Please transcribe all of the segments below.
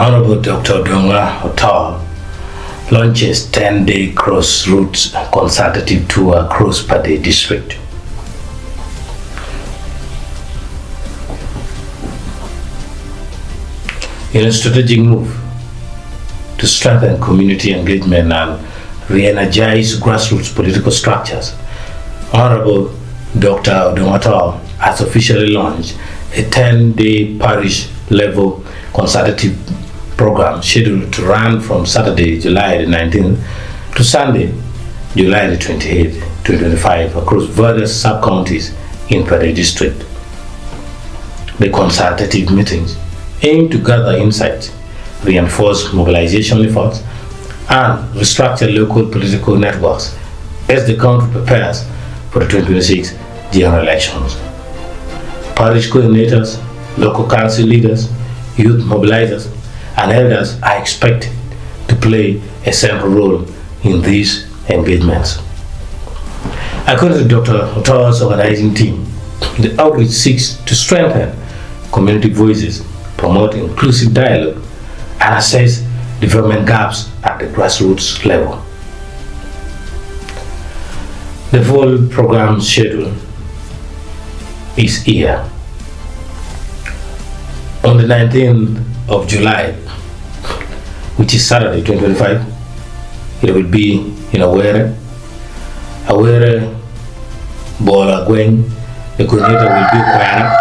Honorable Dr. Odonga Otto launches 10-day Grassroots consultative tour across Pade district. In a strategic move to strengthen community engagement and re-energize grassroots political structures, Honorable Dr. Odonga Otto has officially launched a 10-day parish-level consultative program scheduled to run from Saturday, July the 19th to Sunday, July the 28th, 2025 across various sub-counties in Pade district. The consultative meetings aim to gather insights, reinforce mobilization efforts, and restructure local political networks as the country prepares for the 2026 general elections. Parish coordinators, local council leaders, youth mobilizers, and elders are expected to play a central role in these engagements. According to Dr. Otto's organizing team, the outreach seeks to strengthen community voices, promote inclusive dialogue, and assess development gaps at the grassroots level. The full program schedule is here. On the 19th of July, which is Saturday 2025, it will be in Awere, Bola Gweng. The coordinator will be Kwara.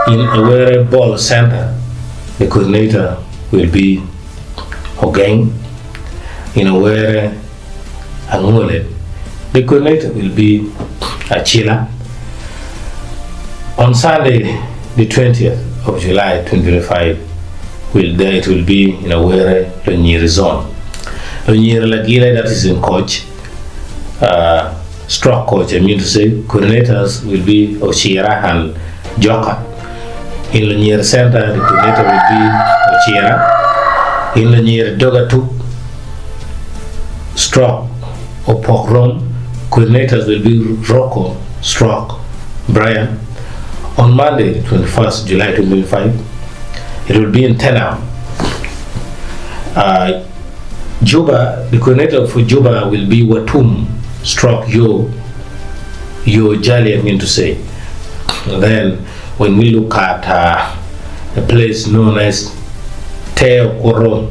In Awere Ball Center, the coordinator will be Ogeng. In Awere Angole, the coordinator will be Achila. On Sunday, the 20th of July 2025, it will be in Awere Lonyere zone. Lonyere Lagile, that is in coach, stroke coach, I mean to say, coordinators will be Ochira and Joka. In Lonyere Center, the coordinator will be Ochira. In Lonyere Dogatuk, stroke Opokrom, coordinators will be Rocco, stroke Brian. On Monday, 21st July 2025, it will be in Tenam. Juba, the coordinator for Juba will be Watum, stroke Yo Jali, I mean to say. And then, when we look at a place known as Teo Koro,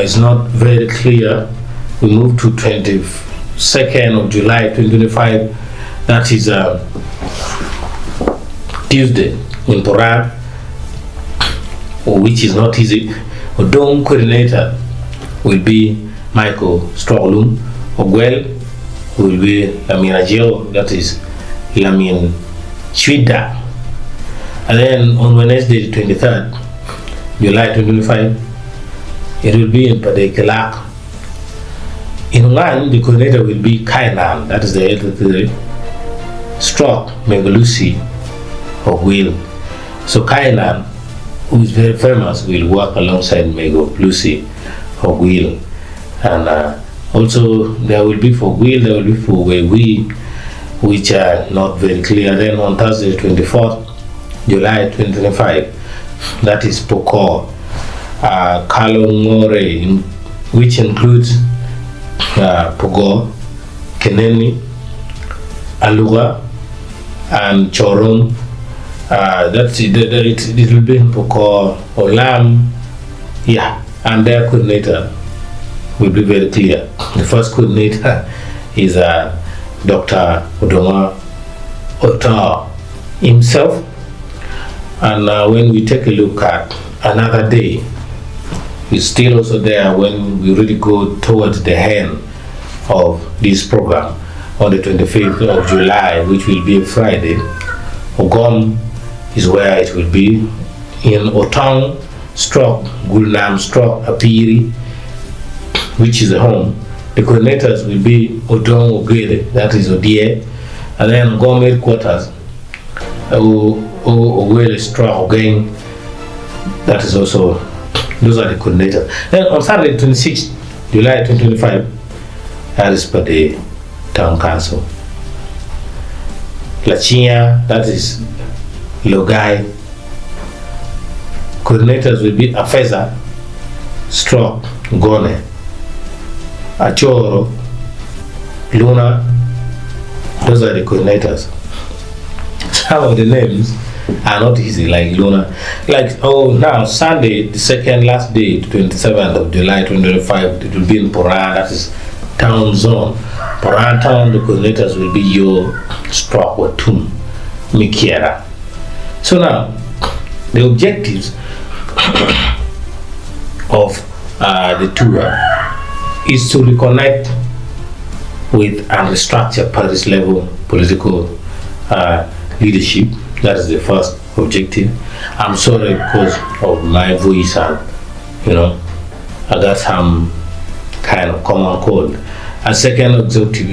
is not very clear. We move to 22nd of July 2025. That is Tuesday in Porag, which is not easy. Odong coordinator will be Michael Stroglum. Ogwel will be Lamin Ajel, that is Lamin Chwida. And then on Wednesday, the 23rd July 2025, it will be in Padekelak. In Ngan, the coordinator will be Kainan, that is the elder stroke Megalusi or Will. So Kainan, who is very famous, will work alongside Megalusi or Will. And also there will be for Will, there will be for We, which are not very clear. Then on Thursday, 24th July 2025, that is Poko, Kalongore, which includes Pogo, Keneni, Alur, and Chorom. It will be in Poko, Olam, yeah, and their coordinator will be very clear. The first coordinator is Dr. Odonga Otto himself. And when we take a look at another day, it's still also there when we really go towards the end of this program on the 25th of July, which will be a Friday. Ogom is where it will be in Otong, stroke Gulnam, stroke Apiri, which is the home. The coordinators will be Odong Ogere, that is Odie, and then Gom headquarters, Ogere, stroke Ogeng, that is also. Those are the coordinators. Then on Saturday, 26th July 2025, that is for the town council. Lachia, that is Logai. Coordinators will be Afeza, Stroke, Gone, Achoro, Luna. Those are the coordinators. Some of the names are not easy, like Luna. Like, now Sunday, the second last day, 27th of July 2025, it will be in Poran, that is town zone. Poran town, the coordinators will be Yo, Stroke, Watum, Mikiera. So now, the objectives of the tour is to reconnect with and restructure Paris level political leadership. That is the first objective. I'm sorry because of my voice and I got some kind of common cold. A second objective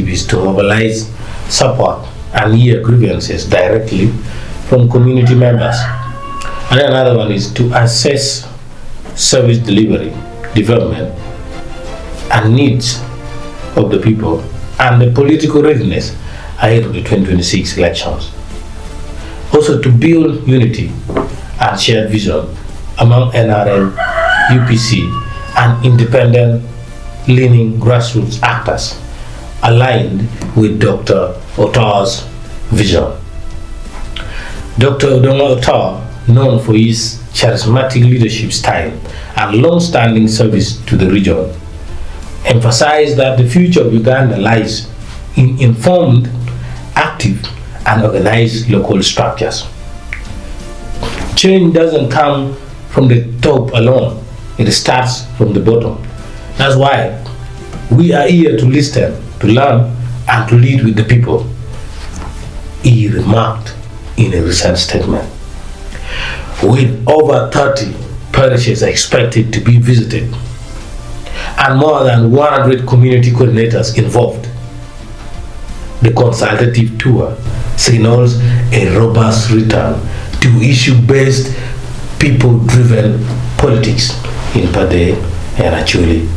is to mobilize support and hear grievances directly from community members. And then another one is to assess service delivery, development, and needs of the people and the political readiness ahead of the 2026 elections. Also to build unity and shared vision among NRM, UPC, and independent leaning grassroots actors aligned with Dr. Otto's vision. Dr. Otto, known for his charismatic leadership style and long-standing service to the region, emphasized that the future of Uganda lies in informed, active, and organized local structures. Change doesn't come from the top alone, it starts from the bottom. That's why we are here to listen, to learn, and to lead with the people, he remarked in a recent statement. With over 30 parishes expected to be visited and more than 100 community coordinators involved, the consultative tour signals a robust return to issue-based, people-driven politics in Pade and Acholi.